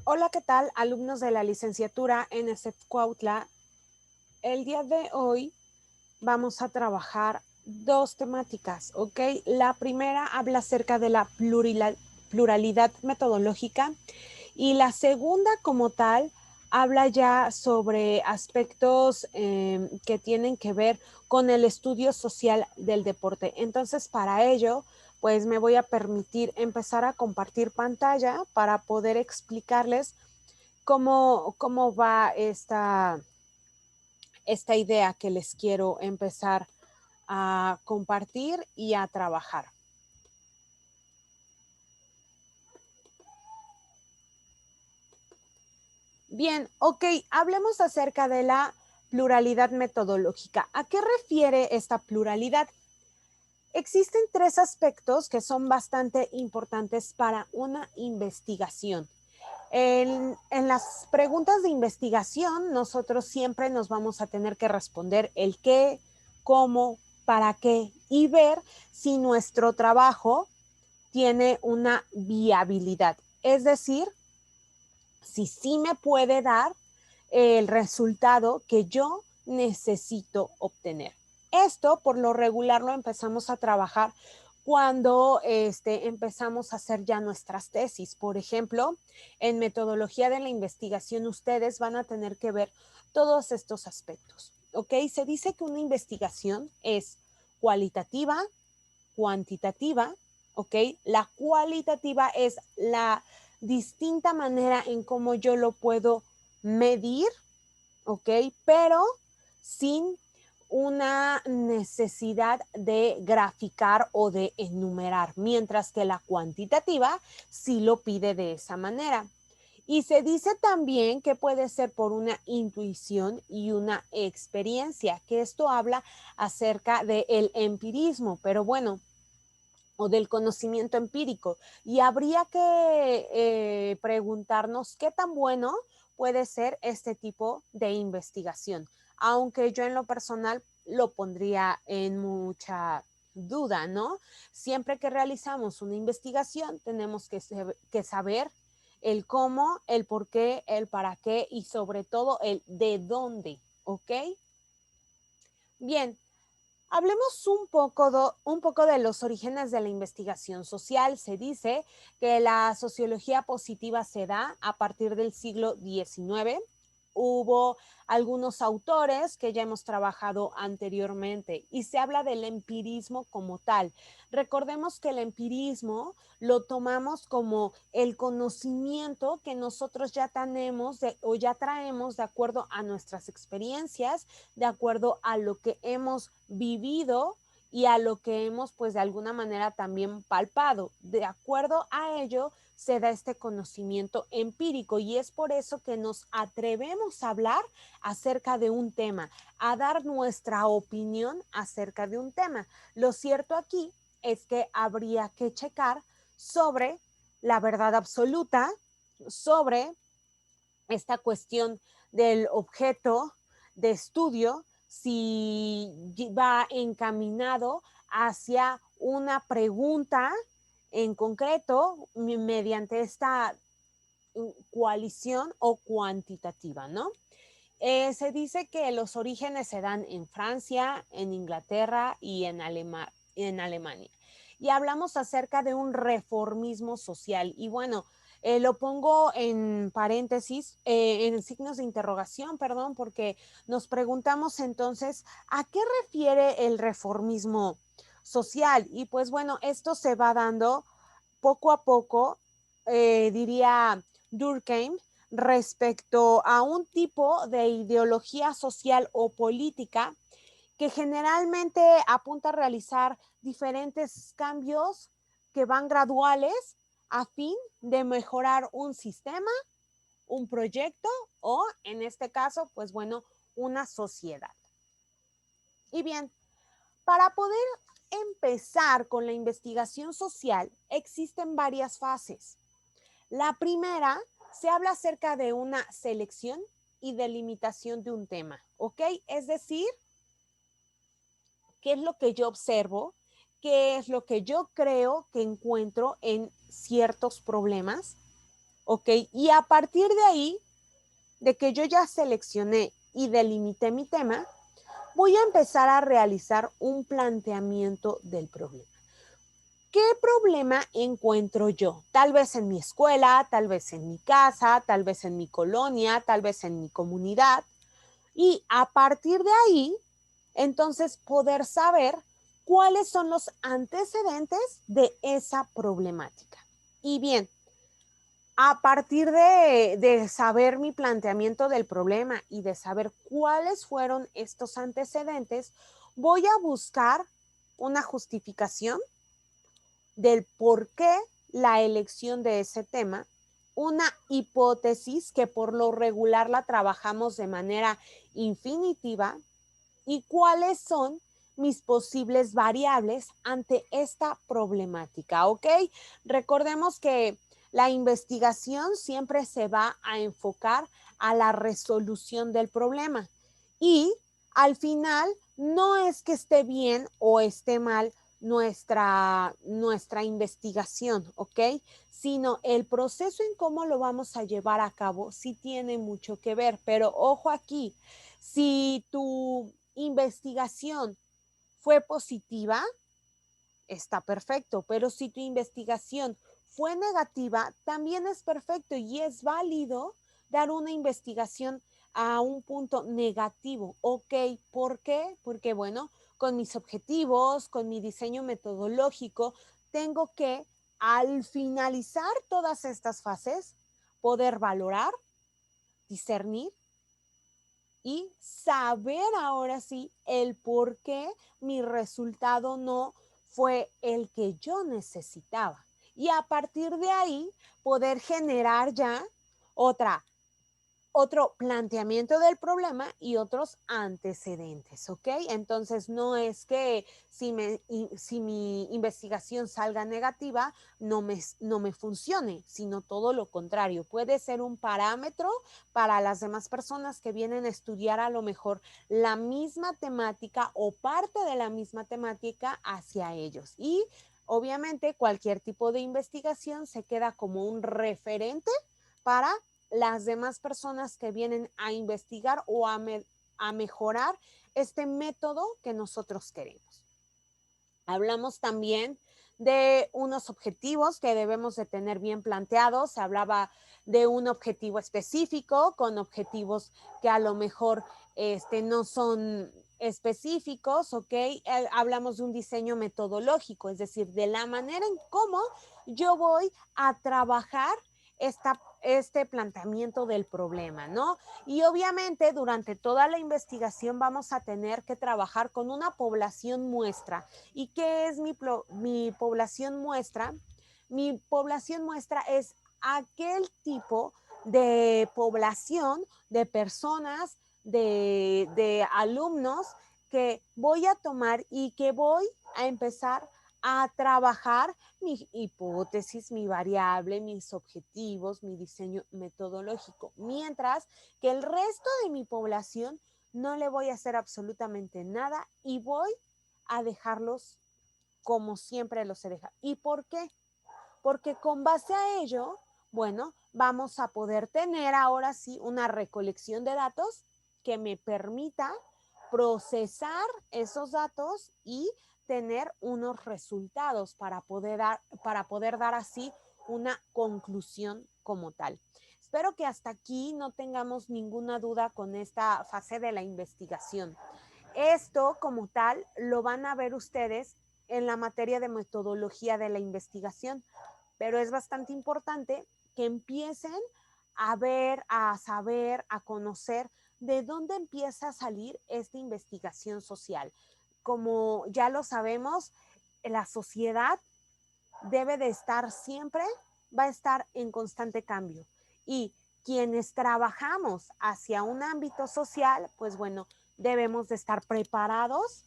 Hola, ¿qué tal, alumnos de la licenciatura en ESEP Cuautla? El día de hoy vamos a trabajar dos temáticas, ¿ok? La primera habla acerca de la pluralidad metodológica y la segunda como tal habla ya sobre aspectos que tienen que ver con el estudio social del deporte. Entonces, para ello, pues me voy a permitir empezar a compartir pantalla para poder explicarles cómo va esta idea que les quiero empezar a compartir y a trabajar. Bien, ok, hablemos acerca de la pluralidad metodológica. ¿A qué refiere esta pluralidad? Existen tres aspectos que son bastante importantes para una investigación. En las preguntas de investigación, nosotros siempre nos vamos a tener que responder el qué, cómo, para qué y ver si nuestro trabajo tiene una viabilidad. Es decir, si sí me puede dar el resultado que yo necesito obtener. Esto por lo regular lo empezamos a trabajar cuando empezamos a hacer ya nuestras tesis. Por ejemplo, en metodología de la investigación ustedes van a tener que ver todos estos aspectos. ¿Ok? Se dice que una investigación es cualitativa, cuantitativa, ¿ok? La cualitativa es la distinta manera en cómo yo lo puedo medir, ¿ok? Pero sin una necesidad de graficar o de enumerar, mientras que la cuantitativa sí lo pide de esa manera. Y se dice también que puede ser por una intuición y una experiencia, que esto habla acerca del empirismo, pero bueno, o del conocimiento empírico. Y habría que preguntarnos qué tan bueno puede ser este tipo de investigación, aunque yo en lo personal lo pondría en mucha duda, ¿no? Siempre que realizamos una investigación tenemos que saber el cómo, el por qué, el para qué y sobre todo el de dónde, ¿ok? Bien, hablemos un poco de los orígenes de la investigación social. Se dice que la sociología positiva se da a partir del siglo XIX. Hubo algunos autores que ya hemos trabajado anteriormente y se habla del empirismo como tal. Recordemos que el empirismo lo tomamos como el conocimiento que nosotros ya tenemos o ya traemos de acuerdo a nuestras experiencias, de acuerdo a lo que hemos vivido y a lo que hemos pues de alguna manera también palpado. De acuerdo a ello se da este conocimiento empírico y es por eso que nos atrevemos a hablar acerca de un tema, a dar nuestra opinión acerca de un tema. Lo cierto aquí es que habría que checar sobre la verdad absoluta, sobre esta cuestión del objeto de estudio, si va encaminado hacia una pregunta en concreto mediante esta coalición o cuantitativa, ¿no? Se dice que los orígenes se dan en Francia, en Inglaterra y en Alemania. Y hablamos acerca de un reformismo social. Y bueno, lo pongo en paréntesis, en signos de interrogación, perdón, porque nos preguntamos entonces, ¿a qué refiere el reformismo social? Y pues bueno, esto se va dando poco a poco, diría Durkheim, respecto a un tipo de ideología social o política que generalmente apunta a realizar diferentes cambios que van graduales a fin de mejorar un sistema, un proyecto o, en este caso, pues bueno, una sociedad. Y bien, para poder empezar con la investigación social, existen varias fases. La primera se habla acerca de una selección y delimitación de un tema, ¿ok? Es decir, qué es lo que yo observo, qué es lo que yo creo que encuentro en ciertos problemas, ¿ok? Y a partir de ahí, de que yo ya seleccioné y delimité mi tema, voy a empezar a realizar un planteamiento del problema. ¿Qué problema encuentro yo? Tal vez en mi escuela, tal vez en mi casa, tal vez en mi colonia, tal vez en mi comunidad. Y a partir de ahí, entonces poder saber cuáles son los antecedentes de esa problemática. Y bien, a partir de saber mi planteamiento del problema y de saber cuáles fueron estos antecedentes, voy a buscar una justificación del por qué la elección de ese tema, una hipótesis que por lo regular la trabajamos de manera infinitiva, y cuáles son mis posibles variables ante esta problemática, ¿ok? Recordemos que la investigación siempre se va a enfocar a la resolución del problema y al final no es que esté bien o esté mal nuestra investigación, ¿ok? Sino el proceso en cómo lo vamos a llevar a cabo sí tiene mucho que ver, pero ojo aquí, si tu investigación fue positiva, está perfecto, pero si tu investigación fue negativa, también es perfecto y es válido dar una investigación a un punto negativo. Ok, ¿por qué? Porque bueno, con mis objetivos, con mi diseño metodológico, tengo que al finalizar todas estas fases, poder valorar, discernir y saber ahora sí el por qué mi resultado no fue el que yo necesitaba. Y a partir de ahí poder generar ya otra otro planteamiento del problema y otros antecedentes, ¿ok? Entonces no es que si mi investigación salga negativa, no me funcione, sino todo lo contrario. Puede ser un parámetro para las demás personas que vienen a estudiar a lo mejor la misma temática o parte de la misma temática hacia ellos. Y obviamente cualquier tipo de investigación se queda como un referente para las demás personas que vienen a investigar o a mejorar este método que nosotros queremos. Hablamos también de unos objetivos que debemos de tener bien planteados. Se hablaba de un objetivo específico con objetivos que a lo mejor no son específicos, ¿ok? Hablamos de un diseño metodológico, es decir, de la manera en cómo yo voy a trabajar este planteamiento del problema, ¿no? Y obviamente durante toda la investigación vamos a tener que trabajar con una población muestra. ¿Y qué es mi población muestra? Mi población muestra es aquel tipo de población, de personas, de alumnos que voy a tomar y que voy a empezar a trabajar mi hipótesis, mi variable, mis objetivos, mi diseño metodológico, mientras que el resto de mi población no le voy a hacer absolutamente nada y voy a dejarlos como siempre los he dejado. ¿Y por qué? Porque con base a ello, bueno, vamos a poder tener ahora sí una recolección de datos que me permita procesar esos datos y tener unos resultados para poder dar así una conclusión como tal. Espero que hasta aquí no tengamos ninguna duda con esta fase de la investigación. Esto como tal lo van a ver ustedes en la materia de metodología de la investigación, pero es bastante importante que empiecen a ver, a saber, a conocer de dónde empieza a salir esta investigación social. Como ya lo sabemos, la sociedad debe de estar siempre, va a estar en constante cambio. Y quienes trabajamos hacia un ámbito social, pues bueno, debemos de estar preparados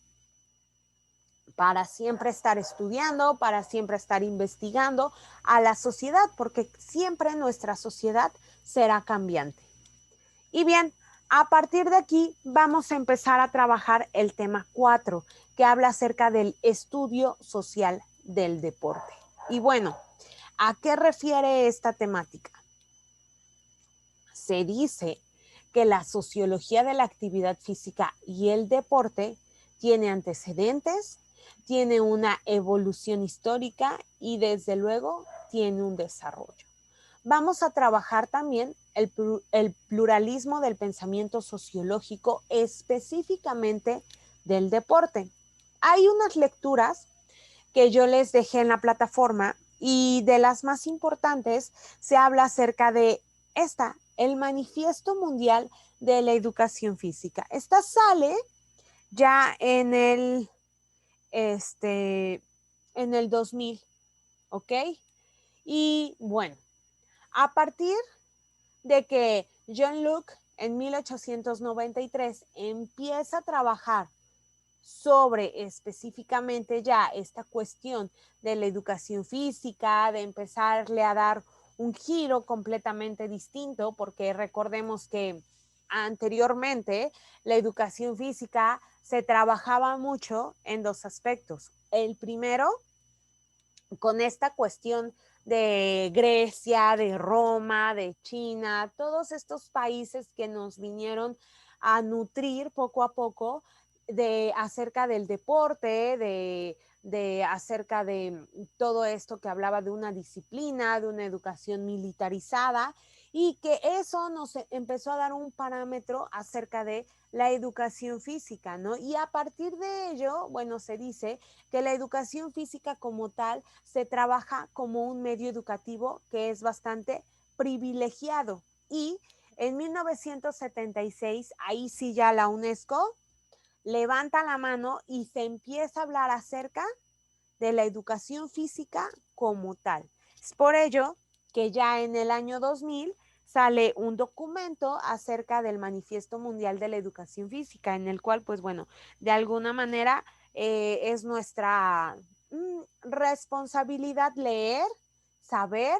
para siempre estar estudiando, para siempre estar investigando a la sociedad, porque siempre nuestra sociedad será cambiante. Y bien, a partir de aquí vamos a empezar a trabajar el tema 4, que habla acerca del estudio social del deporte. Y bueno, ¿a qué refiere esta temática? se dice que la sociología de la actividad física y el deporte tiene antecedentes, tiene una evolución histórica y desde luego tiene un desarrollo. Vamos a trabajar también el pluralismo del pensamiento sociológico, específicamente del deporte. Hay unas lecturas que yo les dejé en la plataforma y de las más importantes se habla acerca de el Manifiesto Mundial de la Educación Física. Esta sale ya en el 2000, ¿ok? Y bueno, a partir de que Jean-Luc en 1893 empieza a trabajar sobre específicamente ya esta cuestión de la educación física, de empezarle a dar un giro completamente distinto, porque recordemos que anteriormente la educación física se trabajaba mucho en dos aspectos. El primero, con esta cuestión de Grecia, de Roma, de China, todos estos países que nos vinieron a nutrir poco a poco acerca del deporte, acerca de todo esto que hablaba de una disciplina, de una educación militarizada, y que eso nos empezó a dar un parámetro acerca de la educación física, ¿no? Y a partir de ello, bueno, se dice que la educación física como tal se trabaja como un medio educativo que es bastante privilegiado. Y en 1976, ahí sí ya la UNESCO levanta la mano y se empieza a hablar acerca de la educación física como tal. Es por ello que ya en el año 2000 sale un documento acerca del Manifiesto Mundial de la Educación Física, en el cual, pues bueno, de alguna manera es nuestra responsabilidad leer, saber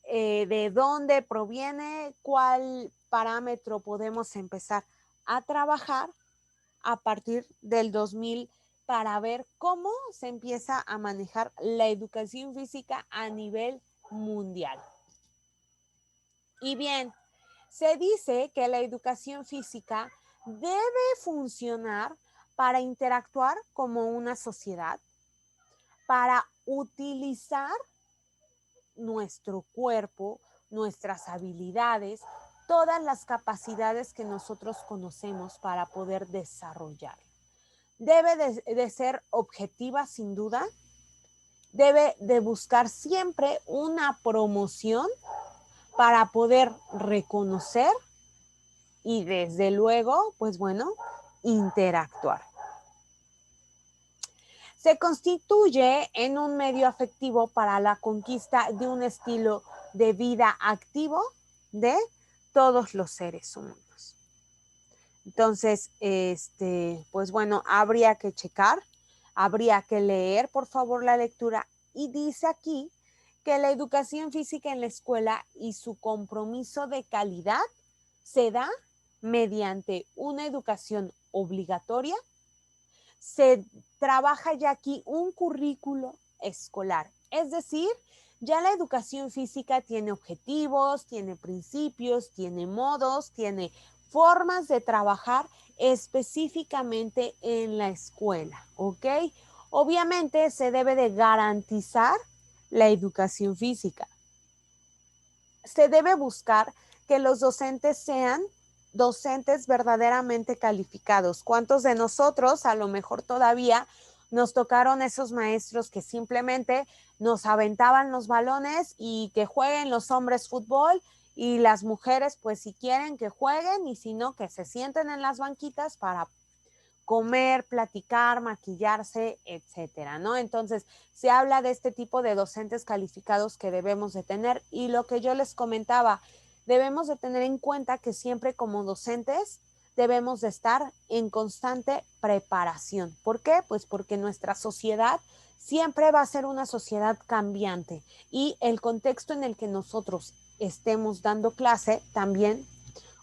de dónde proviene, cuál parámetro podemos empezar a trabajar a partir del 2000 para ver cómo se empieza a manejar la educación física a nivel mundial. Y bien, se dice que la educación física debe funcionar para interactuar como una sociedad, para utilizar nuestro cuerpo, nuestras habilidades, todas las capacidades que nosotros conocemos para poder desarrollar. Debe de ser objetiva sin duda, debe de buscar siempre una promoción para poder reconocer y desde luego, pues bueno, interactuar. Se constituye en un medio afectivo para la conquista de un estilo de vida activo de todos los seres humanos. Entonces, pues bueno, habría que checar, habría que leer, por favor, la lectura. Y dice aquí que la educación física en la escuela y su compromiso de calidad se da mediante una educación obligatoria. Se trabaja ya aquí un currículo escolar, es decir, ya la educación física tiene objetivos, tiene principios, tiene modos, tiene formas de trabajar específicamente en la escuela, ¿ok? Obviamente se debe de garantizar la educación física. Se debe buscar que los docentes sean docentes verdaderamente calificados. ¿Cuántos de nosotros a lo mejor todavía nos tocaron esos maestros que simplemente nos aventaban los balones y que jueguen los hombres fútbol y las mujeres pues si quieren que jueguen y si no que se sienten en las banquitas para comer, platicar, maquillarse, etcétera, ¿no? Entonces, se habla de este tipo de docentes calificados que debemos de tener y lo que yo les comentaba, debemos de tener en cuenta que siempre como docentes debemos de estar en constante preparación. ¿Por qué? Pues porque nuestra sociedad siempre va a ser una sociedad cambiante y el contexto en el que nosotros estemos dando clase también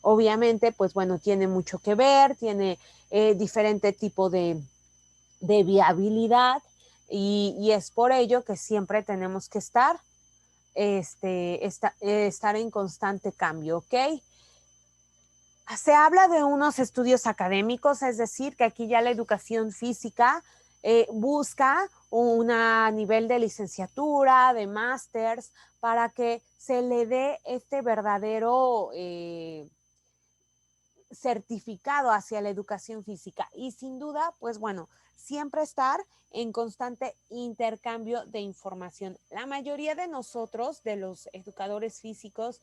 obviamente, pues bueno, tiene mucho que ver, tiene diferente tipo de viabilidad y es por ello que siempre tenemos que estar en constante cambio, ¿ok? Se habla de unos estudios académicos, es decir, que aquí ya la educación física busca un nivel de licenciatura, de másters, para que se le dé este verdadero certificado hacia la educación física. Y sin duda, pues bueno, siempre estar en constante intercambio de información. La mayoría de nosotros, de los educadores físicos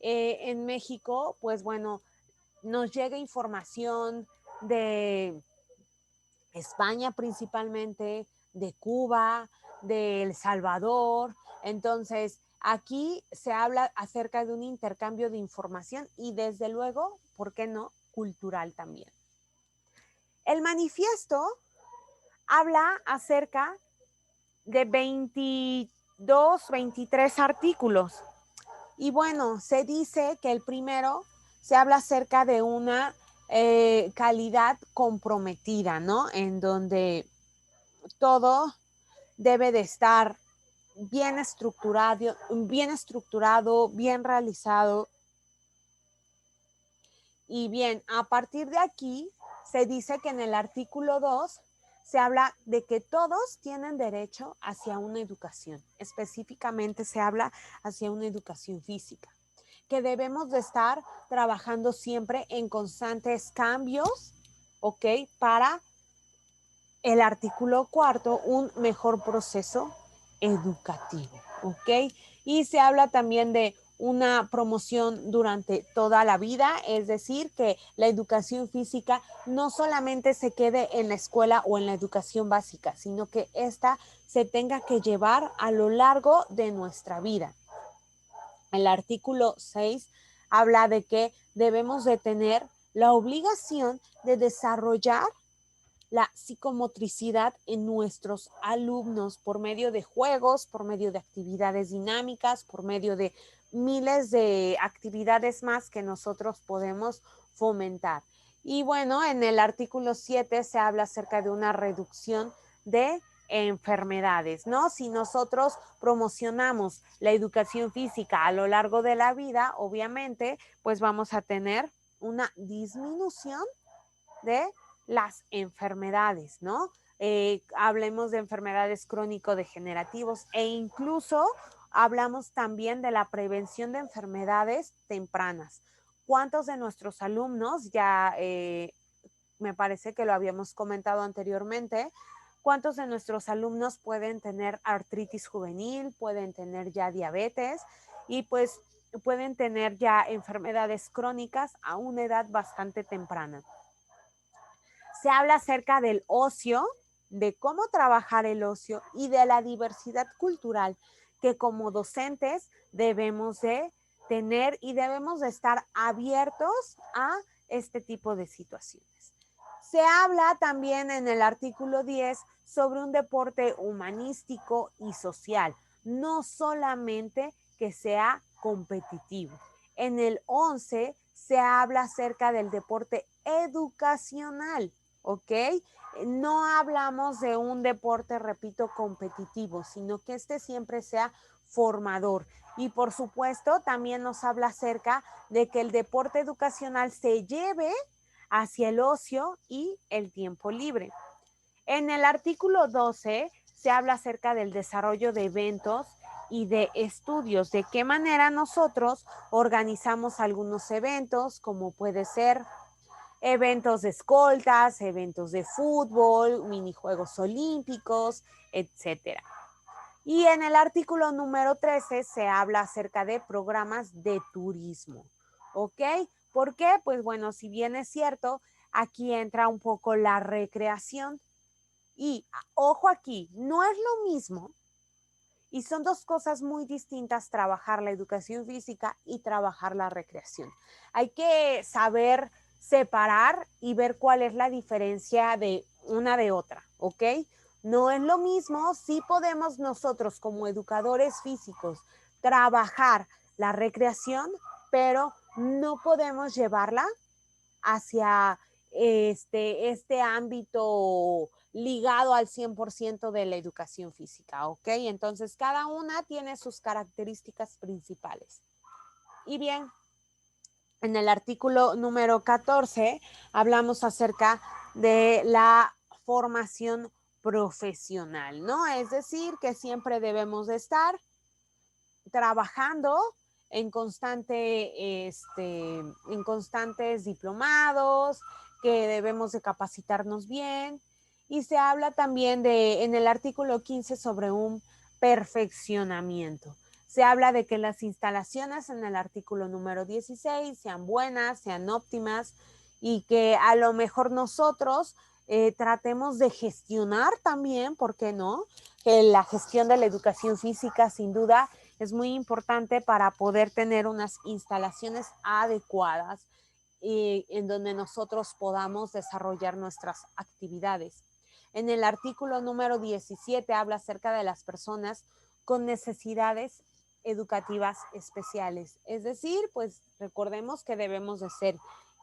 en México, pues bueno, nos llega información de España principalmente, de Cuba, de El Salvador. Entonces, aquí se habla acerca de un intercambio de información y desde luego, ¿por qué no? Cultural también. El manifiesto habla acerca de 22, 23 artículos. Y bueno, se dice que el primero se habla acerca de una calidad comprometida, ¿no? En donde todo debe de estar bien estructurado, bien realizado. Y bien, a partir de aquí se dice que en el artículo 2 se habla de que todos tienen derecho hacia una educación. Específicamente se habla hacia una educación física, que debemos de estar trabajando siempre en constantes cambios, ¿ok? Para el artículo 4, un mejor proceso educativo, ¿ok? Y se habla también de una promoción durante toda la vida, es decir, que la educación física no solamente se quede en la escuela o en la educación básica, sino que esta se tenga que llevar a lo largo de nuestra vida. El artículo 6 habla de que debemos de tener la obligación de desarrollar la psicomotricidad en nuestros alumnos por medio de juegos, por medio de actividades dinámicas, por medio de miles de actividades más que nosotros podemos fomentar. Y bueno, en el artículo 7 se habla acerca de una reducción de enfermedades, ¿no? Si nosotros promocionamos la educación física a lo largo de la vida, obviamente, pues vamos a tener una disminución de las enfermedades, ¿no? Hablemos de enfermedades crónico-degenerativos e incluso hablamos también de la prevención de enfermedades tempranas. ¿Cuántos de nuestros alumnos, ya me parece que lo habíamos comentado anteriormente, cuántos de nuestros alumnos pueden tener artritis juvenil, pueden tener ya diabetes y pues pueden tener ya enfermedades crónicas a una edad bastante temprana? Se habla acerca del ocio, de cómo trabajar el ocio y de la diversidad cultural que como docentes debemos de tener y debemos de estar abiertos a este tipo de situaciones. Se habla también en el artículo 10 sobre un deporte humanístico y social, no solamente que sea competitivo. En el 11 se habla acerca del deporte educacional, ¿ok? No hablamos de un deporte, repito, competitivo, sino que este siempre sea formador. Y por supuesto, también nos habla acerca de que el deporte educacional se lleve hacia el ocio y el tiempo libre. En el artículo 12 se habla acerca del desarrollo de eventos y de estudios, de qué manera nosotros organizamos algunos eventos, como puede ser eventos de escoltas, eventos de fútbol, minijuegos olímpicos, etcétera. Y en el artículo número 13 se habla acerca de programas de turismo, ¿ok? ¿Por qué? Pues bueno, si bien es cierto, aquí entra un poco la recreación y ojo aquí, no es lo mismo y son dos cosas muy distintas trabajar la educación física y trabajar la recreación. Hay que saber separar y ver cuál es la diferencia de una de otra, ¿ok? No es lo mismo si podemos nosotros como educadores físicos trabajar la recreación, pero no podemos llevarla hacia este ámbito ligado al 100% de la educación física, ¿ok? Entonces, cada una tiene sus características principales. Y bien, En el artículo número 14 hablamos acerca de la formación profesional, ¿no? Es decir, que siempre debemos de estar trabajando en en constantes diplomados, que debemos de capacitarnos bien. Y se habla también en el artículo 15 sobre un perfeccionamiento. Se habla de que las instalaciones en el artículo número 16 sean buenas, sean óptimas y que a lo mejor nosotros tratemos de gestionar también, ¿por qué no? Que la gestión de la educación física sin duda es muy importante para poder tener unas instalaciones adecuadas en donde nosotros podamos desarrollar nuestras actividades. En el artículo número 17 habla acerca de las personas con necesidades educativas especiales. Es decir, pues recordemos que debemos de ser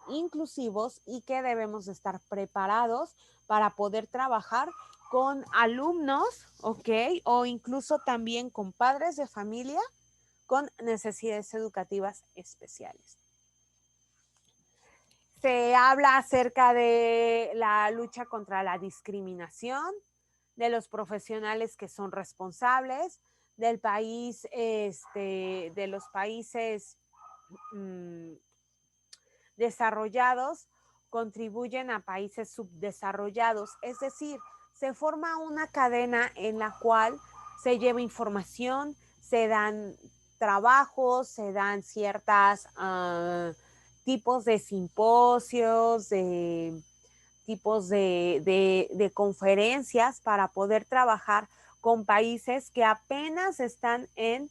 inclusivos y que debemos de estar preparados para poder trabajar con alumnos, ¿ok? O incluso también con padres de familia con necesidades educativas especiales. Se habla acerca de la lucha contra la discriminación, de los profesionales que son responsables, del país, de los países desarrollados contribuyen a países subdesarrollados, es decir, se forma una cadena en la cual se lleva información, se dan trabajos, se dan ciertas tipos de simposios, de tipos de conferencias para poder trabajar con países que apenas están en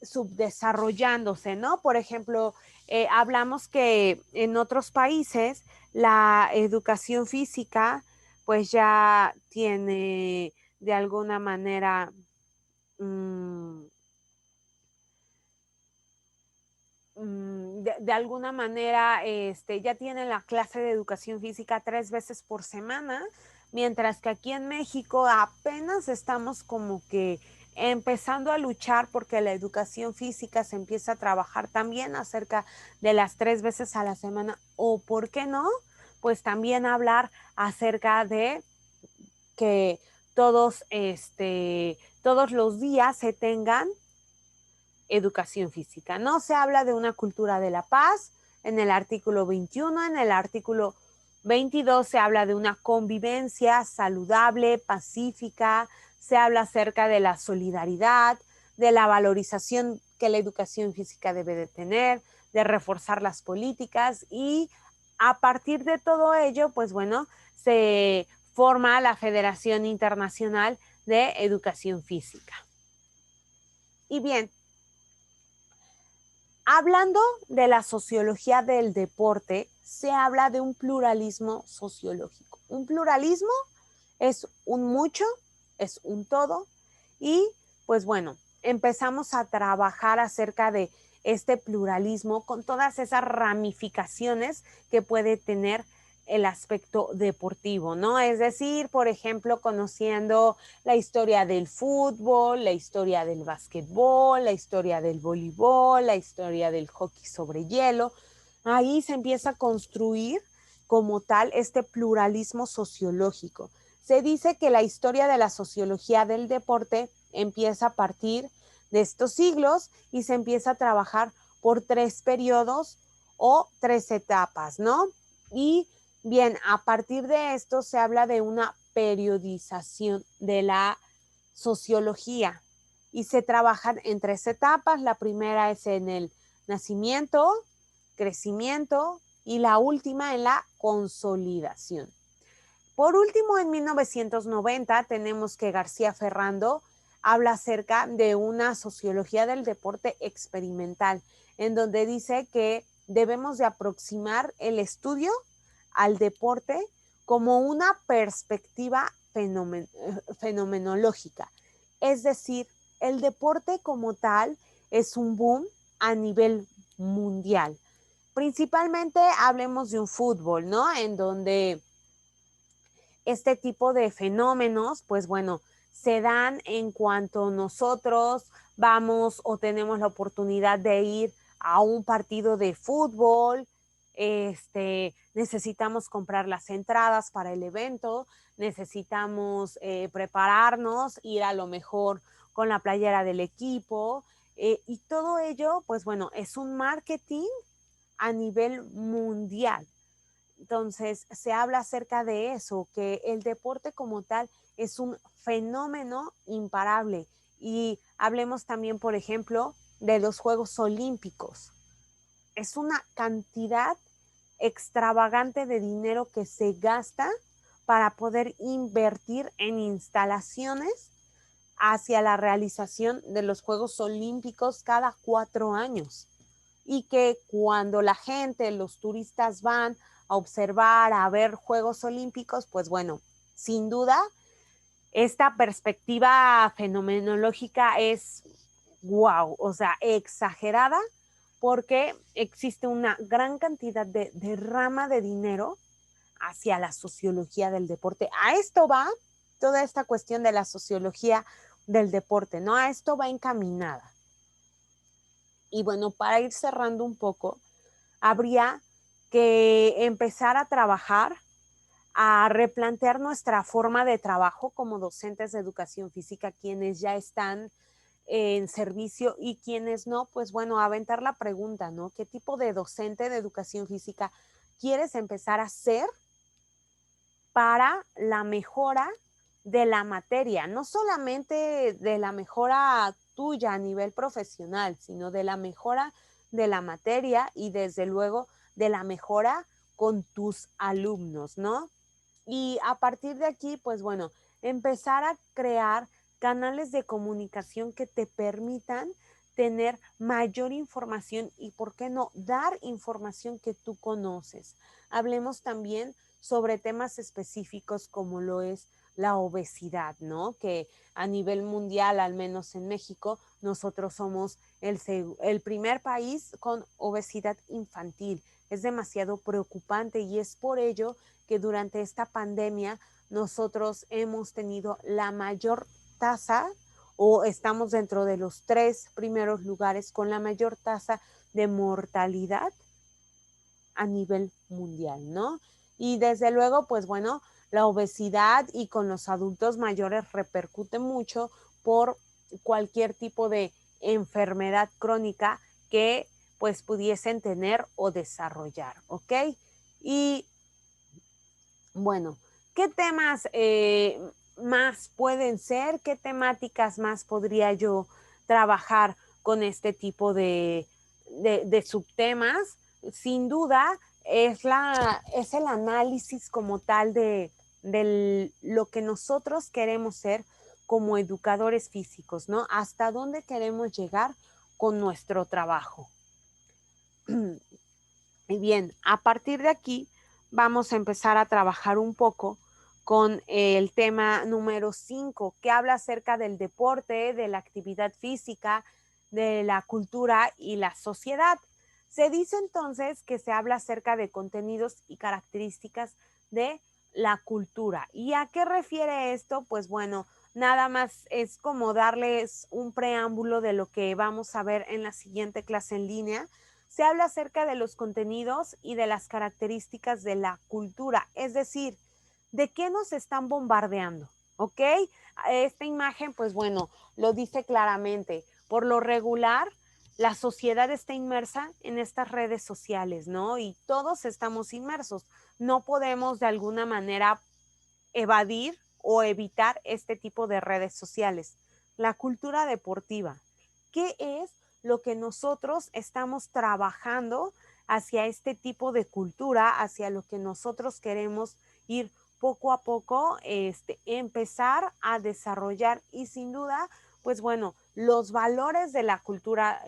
subdesarrollándose, ¿no? Por ejemplo, hablamos que en otros países la educación física pues ya tiene de alguna manera de alguna manera ya tienen la clase de educación física 3 veces por semana, mientras que aquí en México apenas estamos como que empezando a luchar porque la educación física se empieza a trabajar también acerca de las 3 veces a la semana, o por qué no, pues también hablar acerca de que todos los días se tengan educación física. No se habla de una cultura de la paz en el artículo 21, en el artículo 22 se habla de una convivencia saludable, pacífica, se habla acerca de la solidaridad, de la valorización que la educación física debe de tener, de reforzar las políticas y a partir de todo ello, pues bueno, se forma la Federación Internacional de Educación Física. Y bien, hablando de la sociología del deporte, se habla de un pluralismo sociológico. Un pluralismo es un mucho, es un todo y pues bueno, empezamos a trabajar acerca de este pluralismo con todas esas ramificaciones que puede tener el aspecto deportivo, ¿no? Es decir, por ejemplo, conociendo la historia del fútbol, la historia del básquetbol, la historia del voleibol, la historia del hockey sobre hielo. Ahí se empieza a construir como tal este pluralismo sociológico. Se dice que la historia de la sociología del deporte empieza a partir de estos siglos y se empieza a trabajar por 3 periodos o 3 etapas, ¿no? Y bien, a partir de esto se habla de una periodización de la sociología y se trabajan en 3 etapas. La primera es en el nacimiento, crecimiento y la última en la consolidación. Por último, en 1990 tenemos que García Ferrando habla acerca de una sociología del deporte experimental, en donde dice que debemos de aproximar el estudio al deporte como una perspectiva fenomenológica. Es decir, el deporte como tal es un boom a nivel mundial. Principalmente hablemos de un fútbol, ¿no? En donde este tipo de fenómenos, pues bueno, se dan en cuanto nosotros vamos o tenemos la oportunidad de ir a un partido de fútbol, necesitamos comprar las entradas para el evento, necesitamos prepararnos, ir a lo mejor con la playera del equipo, y todo ello, pues bueno, es un marketing a nivel mundial. Entonces, se habla acerca de eso, que el deporte como tal es un fenómeno imparable. Y hablemos también, por ejemplo, de los Juegos Olímpicos. Es una cantidad extravagante de dinero que se gasta para poder invertir en instalaciones hacia la realización de los Juegos Olímpicos cada 4 años. Y que cuando la gente, los turistas van a observar, a ver Juegos Olímpicos, pues bueno, sin duda, esta perspectiva fenomenológica es wow, o sea, exagerada, porque existe una gran cantidad de derrama de dinero hacia la sociología del deporte. A esto va toda esta cuestión de la sociología del deporte, ¿no? A esto va encaminada. Y bueno, para ir cerrando un poco, habría que empezar a trabajar, a replantear nuestra forma de trabajo como docentes de educación física, quienes ya están en servicio y quienes no, pues bueno, aventar la pregunta, ¿no? ¿Qué tipo de docente de educación física quieres empezar a ser para la mejora de la materia? No solamente de la mejora tuya a nivel profesional, sino de la mejora de la materia y desde luego de la mejora con tus alumnos, ¿no? Y a partir de aquí, pues bueno, empezar a crear canales de comunicación que te permitan tener mayor información y, ¿por qué no?, dar información que tú conoces. Hablemos también sobre temas específicos como lo es la obesidad, ¿no? Que a nivel mundial, al menos en México, nosotros somos el primer país con obesidad infantil. Es demasiado preocupante y es por ello que durante esta pandemia nosotros hemos tenido la mayor tasa o estamos dentro de los 3 primeros lugares con la mayor tasa de mortalidad a nivel mundial, ¿no? Y desde luego, pues bueno, la obesidad y con los adultos mayores repercute mucho por cualquier tipo de enfermedad crónica que pues pudiesen tener o desarrollar, ¿ok? Y bueno, ¿qué temas más pueden ser? ¿Qué temáticas más podría yo trabajar con este tipo de subtemas? Sin duda, es el análisis como tal de lo que nosotros queremos ser como educadores físicos, ¿no? Hasta dónde queremos llegar con nuestro trabajo. Y bien, a partir de aquí vamos a empezar a trabajar un poco con el tema número 5, que habla acerca del deporte, de la actividad física, de la cultura y la sociedad. Se dice entonces que se habla acerca de contenidos y características de la cultura. ¿Y a qué refiere esto? Pues bueno, nada más es como darles un preámbulo de lo que vamos a ver en la siguiente clase en línea. Se habla acerca de los contenidos y de las características de la cultura, es decir, de qué nos están bombardeando, ¿ok? Esta imagen, pues bueno, lo dice claramente. Por lo regular, la sociedad está inmersa en estas redes sociales, ¿no? Y todos estamos inmersos. No podemos de alguna manera evadir o evitar este tipo de redes sociales. La cultura deportiva. ¿Qué es lo que nosotros estamos trabajando hacia este tipo de cultura, hacia lo que nosotros queremos ir poco a poco, empezar a desarrollar? Y sin duda, pues bueno, los valores de la cultura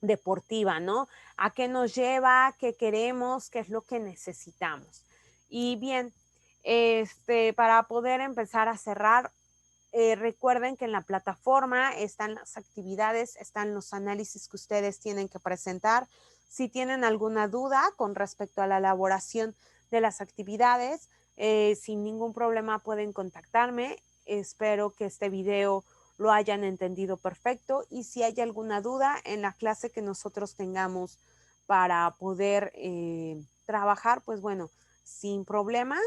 deportiva, ¿no? ¿A qué nos lleva? ¿Qué queremos? ¿Qué es lo que necesitamos? Y bien, para poder empezar a cerrar, recuerden que en la plataforma están las actividades, están los análisis que ustedes tienen que presentar. Si tienen alguna duda con respecto a la elaboración de las actividades, sin ningún problema pueden contactarme. Espero que este video lo hayan entendido perfecto y si hay alguna duda en la clase que nosotros tengamos para poder trabajar, pues bueno, sin problema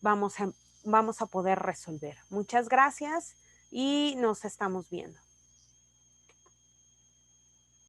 vamos a, vamos a poder resolver. Muchas gracias y nos estamos viendo.